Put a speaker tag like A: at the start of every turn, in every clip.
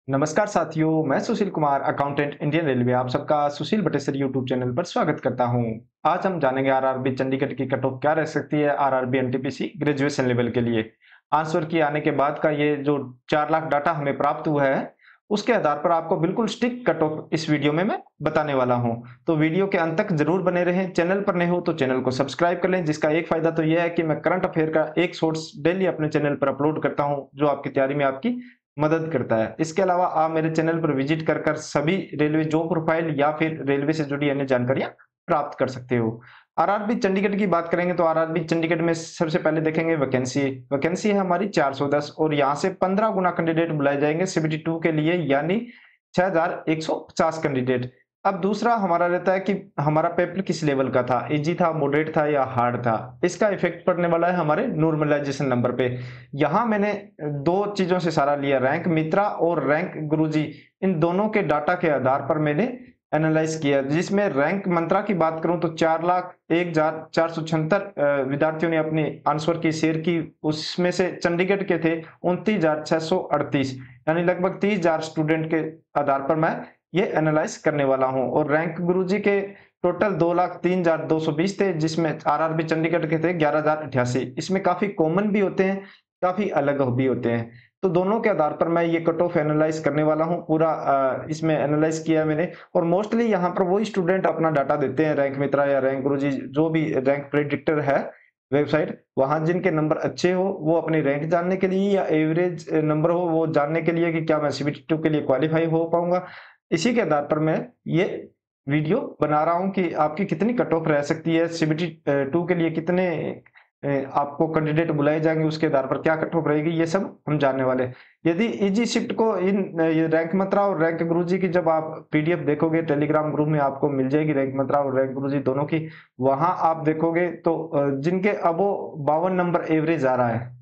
A: नमस्कार साथियों, मैं Sushil Kumar, accountant Indian railway, आप सबका सुशील बटेसर यूट्यूब चैनल पर स्वागत करता हूं। आज हम जानेंगे आरआरबी चंडीगढ़ की कट ऑफ क्या रह सकती है आरआरबी एनटीपीसी ग्रेजुएशन लेवल के लिए। आंसर की आने के बाद का ये जो 4 लाख डाटा हमें प्राप्त हुआ है, उसके आधार पर आपको बिल्कुल स्टिक कट ऑफ इस वीडियो में मैं बताने वाला हूं। तो वीडियो के अंत तक जरूर बने रहें। चैनल पर नए हो तो चैनल को सब्सक्राइब कर लें, जिसका एक फायदा तो यह है कि मैं करंट अफेयर का एक सोर्स डेली अपने चैनल पर अपलोड करता हूं, जो आपकी तैयारी में आपकी मदद करता है। इसके अलावा आप मेरे चैनल पर विजिट कर सभी रेलवे जॉब प्रोफाइल या फिर रेलवे से जुड़ी अन्य जानकारियां प्राप्त कर सकते हो। आरआरबी चंडीगढ़ की बात करेंगे तो आरआरबी चंडीगढ़ में सबसे पहले देखेंगे वैकेंसी। वैकेंसी है हमारी 410 और यहाँ से 15 गुना कैंडिडेट बुलाए जाएंगे सीबीटी 2 के लिए, यानी 6150 कैंडिडेट। अब दूसरा हमारा रहता है कि हमारा पेपर किस लेवल का था, इजी था, मॉडरेट था या हार्ड था। इसका इफेक्ट पड़ने वाला है हमारे नॉर्मलाइजेशन नंबर पे। यहाँ मैंने दो चीजों से सहारा लिया, रैंक मित्रा और रैंक गुरुजी। इन दोनों के डाटा के आधार पर मैंने एनालाइज किया, जिसमें रैंक मंत्रा की बात करूं तो 4,01,476 विद्यार्थियों ने अपनी आंसर की शेयर की। उसमें से चंडीगढ़ के थे 29,638, यानी लगभग 30,000 स्टूडेंट के आधार पर मैं ये एनालाइज करने वाला हूं। और रैंक गुरुजी के टोटल 2,03,220 थे, जिसमें आरआरबी चंडीगढ़ के थे 11,088। इसमें काफी कॉमन भी होते हैं, काफी अलग भी होते हैं। तो दोनों के आधार पर मैं ये कट ऑफ एनालाइज करने वाला हूँ पूरा। इसमें एनालाइज किया मैंने, और मोस्टली यहाँ पर वही स्टूडेंट अपना डाटा देते हैं, रैंक मित्रा या रैंक गुरुजी, जो भी रैंक प्रेडिक्टर है वेबसाइट, वहां जिनके नंबर अच्छे हो वो अपनी रैंक जानने के लिए, या एवरेज नंबर हो वो जानने के लिए कि क्या मैं सीबीटी 2 के लिए क्वालिफाई हो पाऊंगा। इसी के आधार पर मैं ये वीडियो बना रहा हूं कि आपकी कितनी कट ऑफ रह सकती है, सीबीटी 2 के लिए कितने आपको कैंडिडेट बुलाए जाएंगे, उसके आधार पर क्या कट ऑफ रहेगी, ये सब हम जानने वाले हैं। यदि इजी शिफ्ट को ये रैंक मंत्रा और रैंक गुरुजी की जब आप पीडीएफ देखोगे, टेलीग्राम ग्रुप में आपको मिल जाएगी रैंक मंत्रा और रैंक गुरुजी दोनों की। वहां आप देखोगे तो जिनके अबो 52 नंबर एवरेज आ रहा है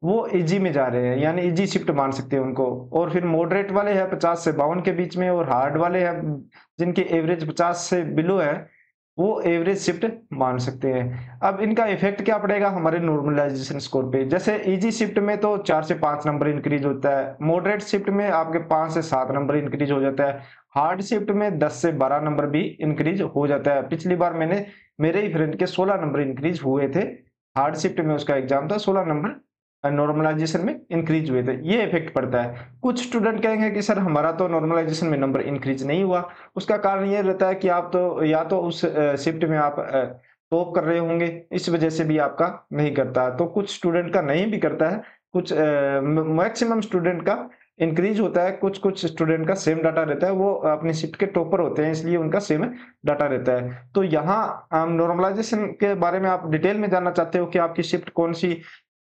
A: वो इजी में जा रहे हैं, यानी इजी शिफ्ट मान सकते हैं उनको। और फिर मॉडरेट वाले हैं 50 से 52 के बीच में, और हार्ड वाले हैं जिनकी एवरेज 50 से बिलो है, वो एवरेज शिफ्ट मान सकते हैं। अब इनका इफेक्ट क्या पड़ेगा हमारे नॉर्मलाइजेशन स्कोर पे। जैसे इजी शिफ्ट में तो 4 से 5 नंबर इंक्रीज होता है, मॉडरेट शिफ्ट में आपके 5 से 7 नंबर इंक्रीज हो जाता है, हार्ड शिफ्ट में 10 से 12 नंबर भी इंक्रीज हो जाता है। पिछली बार मैंने मेरे ही फ्रेंड के 16 नंबर इंक्रीज हुए थे, हार्ड शिफ्ट में उसका एग्जाम था, 16 नंबर नॉर्मलाइजेशन में इंक्रीज हुए थे। ये इफेक्ट पड़ता है। कुछ स्टूडेंट कहेंगे कि सर हमारा तो नॉर्मलाइजेशन में नंबर इंक्रीज नहीं हुआ। उसका कारण ये रहता है कि आप तो या तो उस शिफ्ट में आप टॉप कर रहे होंगे, इस वजह से भी आपका नहीं करता। तो कुछ स्टूडेंट का नहीं भी करता है, कुछ मैक्सिमम स्टूडेंट का इंक्रीज होता है, कुछ कुछ स्टूडेंट का सेम डाटा रहता है। वो अपनी शिफ्ट के टॉपर होते हैं, इसलिए उनका सेम डाटा रहता है। तो यहाँ नॉर्मलाइजेशन के बारे में आप डिटेल में जानना चाहते हो कि आपकी शिफ्ट कौन सी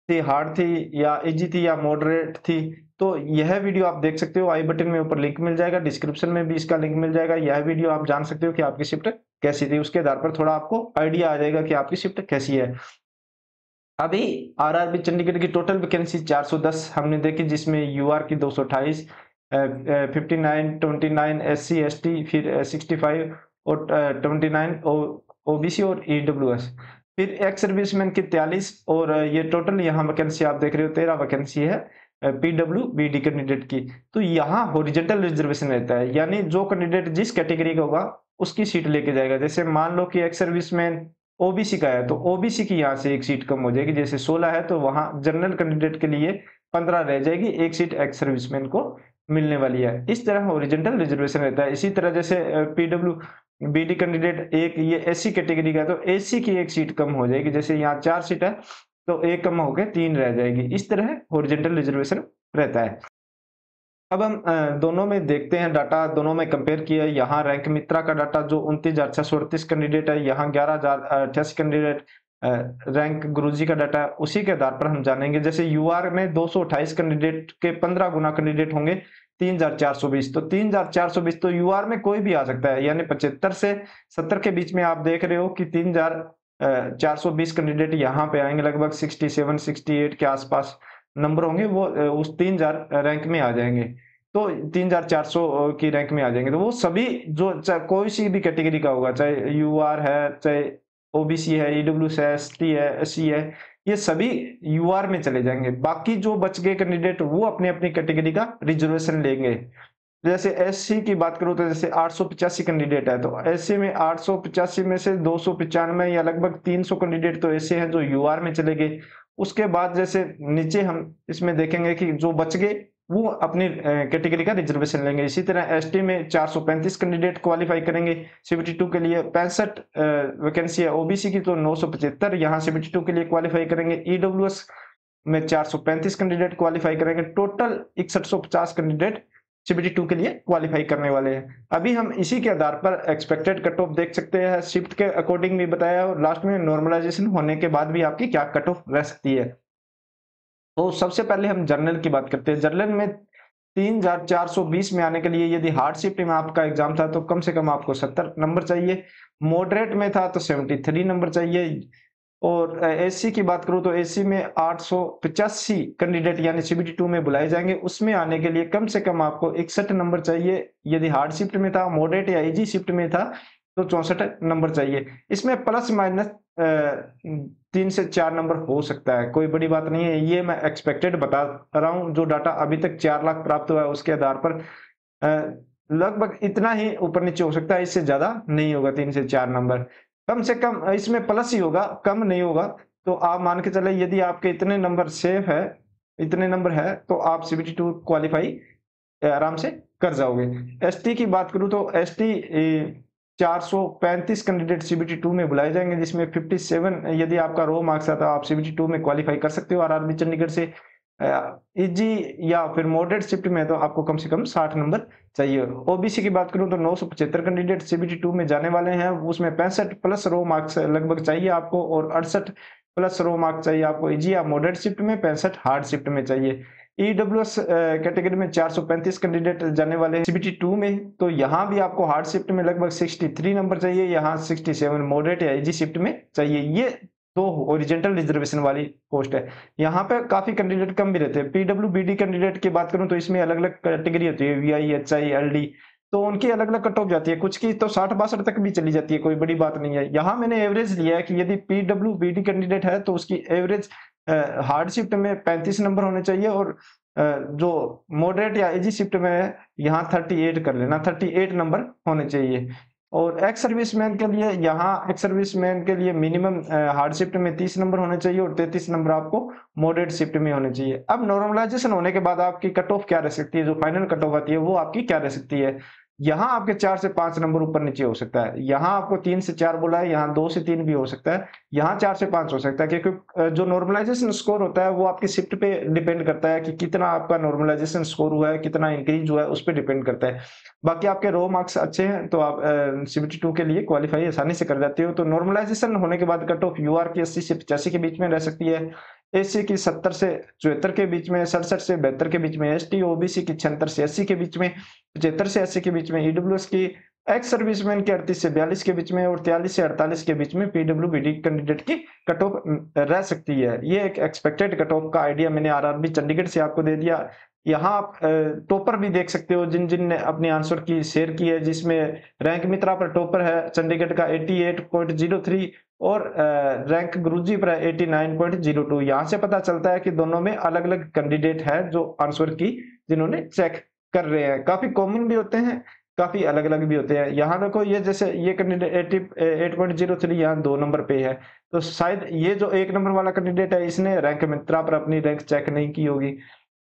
A: थी, हार्ड थी या इजी थी या मॉडरेट थी, तो यह वीडियो आप देख सकते हो। आई बटन में ऊपर लिंक मिल जाएगा, डिस्क्रिप्शन में भी इसका लिंक मिल जाएगा। यह वीडियो आप जान सकते हो कि आपकी शिफ्ट कैसी थी, उसके आधार पर थोड़ा आपको आइडिया आ जाएगा कि आपकी शिफ्ट कैसी है। अभी आरआरबी चंडीगढ़ की टोटल वैकेंसी 410 हमने देखी, जिसमें यूआर की 228, 59, 29 एससी एसटी, फिर 65 और 29 ओबीसी और ईडब्ल्यूएस, फिर एक्स सर्विसमैन की 43। और ये टोटल यहाँ वैकेंसी आप देख रहे हो 13 वैकेंसी है पीडब्ल्यू बीडी कैंडिडेट की। तो यहाँ हॉरिजॉन्टल रिजर्वेशन रहता है, यानी जो कैंडिडेट जिस कैटेगरी का होगा उसकी सीट लेके जाएगा। जैसे मान लो कि एक्स सर्विसमैन ओबीसी का है तो ओबीसी की यहाँ से एक सीट कम हो जाएगी, जैसे 16 है तो वहां जनरल कैंडिडेट के लिए 15 रह जाएगी, एक सीट एक्स सर्विसमैन को मिलने वाली है। इस तरह ओरिजेंटल रिजर्वेशन रहता है। इसी तरह जैसे पीडब्ल्यू बीडी कैंडिडेट एक ये एससी कैटेगरी का है तो एससी की एक सीट कम हो जाएगी, जैसे यहाँ 4 सीट है तो एक कम होकर 3 रह जाएगी। इस तरह ओरिजेंटल रिजर्वेशन रहता है। अब हम दोनों में देखते हैं डाटा, दोनों में कंपेयर किया। यहाँ रैंक मित्रा का डाटा जो 29,638 कैंडिडेट है, यहाँ 11,088 कैंडिडेट। रैंक गुरुजी का डाटा उसी के आधार पर हम जानेंगे। जैसे यूआर में 228 कैंडिडेट के 15 गुना कैंडिडेट होंगे 3,420, तो 3,420 तो यूआर में कोई भी आ सकता है, यानी 75 से 70 के बीच में आप देख रहे हो कि 3,420 कैंडिडेट यहाँ पे आएंगे, लगभग 67 68 के आसपास नंबर होंगे, वो उस 3,000 रैंक में आ जाएंगे। तो 3,400 की रैंक में आ जाएंगे। तो वो सभी जो कोई सी भी कैटेगरी का होगा, चाहे यूआर है, चाहे ओबीसी है, ईडब्ल्यूएस है, एसटी है, एससी है, ये सभी यूआर में चले जाएंगे। बाकी जो बच गए कैंडिडेट वो अपनी अपनी कैटेगरी का रिजर्वेशन लेंगे। जैसे एससी की बात करूं तो जैसे 885 कैंडिडेट है, तो एससी में 885 में से 295 या लगभग 300 कैंडिडेट तो ऐसे हैं जो यूआर में चले गए। उसके बाद जैसे नीचे हम इसमें देखेंगे कि जो बच गए वो अपनी कैटेगरी का रिजर्वेशन लेंगे। इसी तरह एसटी में 435 कैंडिडेट क्वालिफाई करेंगे सीबीटी 2 के लिए। 65 वैकेंसी है ओबीसी की, तो 975 यहाँ सीबीटी 2 के लिए क्वालिफाई करेंगे। ईडब्ल्यूएस में 435 कैंडिडेट क्वालिफाई करेंगे। टोटल 6150 कैंडिडेट सीबीटी 2 के लिए क्वालिफाई करने वाले हैं। अभी हम इसी के आधार पर एक्सपेक्टेड कट ऑफ देख सकते हैं, शिफ्ट के अकॉर्डिंग भी बताया, और लास्ट में नॉर्मलाइजेशन होने के बाद भी आपकी क्या कट ऑफ रह सकती है। तो सबसे पहले हम जर्नल की बात करते हैं। जर्नल में 3420 में आने के लिए यदि हार्ड शिफ्ट में आपका एग्जाम था तो कम से कम आपको 70 नंबर चाहिए। मॉडरेट में था तो 73 नंबर चाहिए। और एससी की बात करूं तो एससी में 885 कैंडिडेट यानी सीबीटी 2 में बुलाए जाएंगे। उसमें आने के लिए कम से कम आपको 61 नंबर चाहिए। यदि हार्ड शिफ्ट में था, मॉडरेट या इजी शिफ्ट में था तो 64 नंबर चाहिए। इसमें प्लस माइनस 3 से 4 नंबर हो सकता है, कोई बड़ी बात नहीं है। ये मैं एक्सपेक्टेड बता रहा हूँ, जो डाटा अभी तक 4 लाख प्राप्त हुआ है उसके आधार पर लगभग इतना ही ऊपर नीचे हो सकता है, इससे ज्यादा नहीं होगा। 3 से 4 नंबर कम से कम इसमें प्लस ही होगा, कम नहीं होगा। तो आप मान के चले यदि आपके इतने नंबर सेफ है, इतने नंबर है, तो आप सीबीटी 2 क्वालिफाई आराम से कर जाओगे। एसटी की बात करूं तो एसटी 435 कैंडिडेट सीबीटी 2 में बुलाए जाएंगे, जिसमें 57 यदि आपका रो मार्क्स आता है आप सीबीटी 2 में क्वालिफाई कर सकते हो आरआरबी चंडीगढ़ से। इजी या फिर मॉडरेट शिफ्ट में तो आपको कम से कम 60 नंबर चाहिए। ओबीसी की बात करूं तो 975 कैंडिडेट सीबीटी 2 में जाने वाले हैं, उसमें 65 प्लस रो मार्क्स लगभग चाहिए आपको, और 68 प्लस रो मार्क्स चाहिए आपको इजी या मॉडरेट शिफ्ट में, 65 हार्ड शिफ्ट में चाहिए। ईडब्ल्यूएस कैटेगरी में 435 कैंडिडेट जाने वाले हैं सीबीटी 2 में, तो यहाँ भी आपको हार्ड शिफ्ट में लगभग 63 नंबर चाहिए, यहाँ 67 मॉडरेट या इजी शिफ्ट में चाहिए। ये तो ओरिजेंटल रिजर्वेशन वाली पोस्ट है। यहाँ पे काफी कैंडिडेट कम भी रहते हैं। पीडब्ल्यूबीडी कैंडिडेट की बात करूं तो इसमें अलग अलग कैटेगरी होती है, वीआई, एचआई, एलडी, तो उनकी अलग अलग कट ऑफ जाती है। कुछ की तो 60-62 तक भी चली जाती है, कोई बड़ी बात नहीं है। यहाँ मैंने एवरेज लिया है कि यदि पीडब्ल्यूबीडी कैंडिडेट है तो उसकी एवरेज हार्ड शिफ्ट में 35 नंबर होने चाहिए, और जो मॉडरेट या इजी शिफ्ट में है यहाँ 38 कर लेना, 38 नंबर होने चाहिए। और एक्स सर्विसमैन के लिए, यहाँ एक्स सर्विसमैन के लिए मिनिमम हार्ड शिफ्ट में 30 नंबर होने चाहिए, और 33 नंबर आपको मॉडरेट शिफ्ट में होने चाहिए। अब नॉर्मलाइजेशन होने के बाद आपकी कट ऑफ क्या रह सकती है, जो फाइनल कट ऑफ आती है वो आपकी क्या रह सकती है। यहाँ आपके 4 से 5 नंबर ऊपर नीचे हो सकता है। यहाँ आपको 3 से 4 बोला है, यहाँ 2 से 3 भी हो सकता है, यहाँ 4 से 5 हो सकता है, क्योंकि जो नॉर्मलाइजेशन स्कोर होता है वो आपकी शिफ्ट पे डिपेंड करता है कि कितना आपका नॉर्मलाइजेशन स्कोर हुआ है, कितना इंक्रीज हुआ है, उस पर डिपेंड करता है। बाकी आपके रो मार्क्स अच्छे हैं तो आप सीबीटी 2 के लिए क्वालिफाई आसानी से कर जाते हो। तो नॉर्मलाइजेशन होने के बाद कट ऑफ यूआर की 80 से 85 के बीच में रह सकती है, एससी की 70 से 74 के बीच में, 67 से 72 के बीच में, एसटी ओबीसी की 76 से 80 के बीच में, 75 से 80 के बीच में, ईडब्ल्यूएस की एक्स सर्विसमैन के 38 से 42 के बीच में, और 43 से 48 के बीच में पीडब्ल्यूबीडी कैंडिडेट की कट ऑफ रह सकती है। ये एक एक्सपेक्टेड कट ऑफ का आइडिया मैंने आरआरबी चंडीगढ़ से आपको दे दिया। यहाँ आप टॉपर भी देख सकते हो, जिन जिन ने अपनी आंसर की शेयर की है, जिसमें रैंक मित्रा पर टॉपर है चंडीगढ़ का 88.03, और रैंक गुरुजी पर 89.02। यहाँ से पता चलता है कि दोनों में अलग अलग कैंडिडेट है जो आंसर की जिन्होंने चेक कर रहे हैं। काफी कॉमन भी होते हैं, काफी अलग अलग भी होते हैं। यहाँ देखो, ये जैसे ये कैंडिडेट 8.03 यहाँ 2 नंबर पे है, तो शायद ये जो 1 नंबर वाला कैंडिडेट है इसने रैंक मित्रा पर अपनी रैंक चेक नहीं की होगी,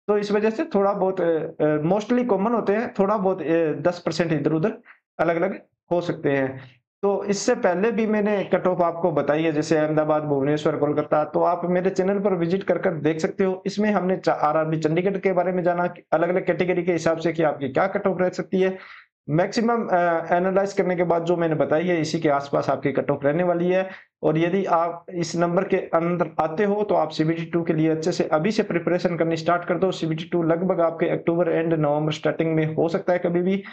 A: तो इस वजह से थोड़ा बहुत मोस्टली कॉमन होते हैं, थोड़ा बहुत 10% इधर उधर अलग अलग हो सकते हैं। तो इससे पहले भी मैंने कट ऑफ आपको बताई है, जैसे अहमदाबाद, भुवनेश्वर, कोलकाता, तो आप मेरे चैनल पर विजिट कर कर देख सकते हो। इसमें हमने आरआरबी चंडीगढ़ के बारे में जाना, अलग अलग कैटेगरी के हिसाब से कि आपकी क्या कट ऑफ रह सकती है। मैक्सिमम एनालाइज करने के बाद जो मैंने बताई है इसी के आसपास आपकी कट ऑफ रहने वाली है। और यदि आप इस नंबर के अंदर आते हो तो आप सीबीटी 2 के लिए अच्छे से अभी से प्रिपरेशन करनी स्टार्ट कर दो। सीबीटी 2 लगभग आपके अक्टूबर एंड नवंबर स्टार्टिंग में हो सकता है, कभी भी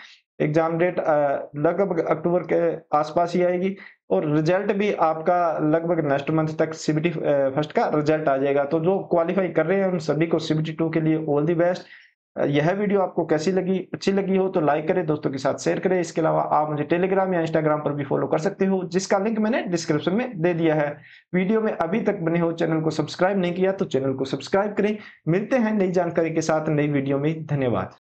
A: एग्जाम डेट लगभग अक्टूबर के आसपास ही आएगी, और रिजल्ट भी आपका लगभग नेक्स्ट मंथ तक सीबीटी फर्स्ट का रिजल्ट आ जाएगा। तो जो क्वालिफाई कर रहे हैं उन सभी को सीबीटी 2 के लिए ऑल द बेस्ट। यह वीडियो आपको कैसी लगी, अच्छी लगी हो तो लाइक करें, दोस्तों के साथ शेयर करें। इसके अलावा आप मुझे टेलीग्राम या इंस्टाग्राम पर भी फॉलो कर सकते हो, जिसका लिंक मैंने डिस्क्रिप्शन में दे दिया है। वीडियो में अभी तक बने हो, चैनल को सब्सक्राइब नहीं किया तो चैनल को सब्सक्राइब करें। मिलते हैं नई जानकारी के साथ नई वीडियो में। धन्यवाद।